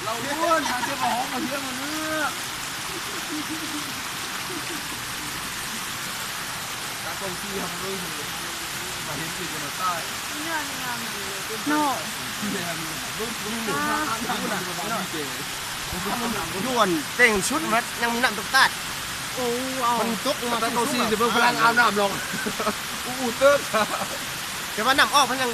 เราล้วนทางเจ้าของมาเที่ยวมาเนื้อการกองที่ทำเรื่องมาเห็นปีกันมาใต้โน่ ที่แดงเรื่องเรื่องทางนั้นนะเก๋ ยวนเต่งชุดมันยังมีน้ำตกตัด โอ้เอา มันตกมา ตะกองที่จะเพิ่มพลังอาบน้ำลงอู้เติร์ด แต่ว่าน้ำออกมันยัง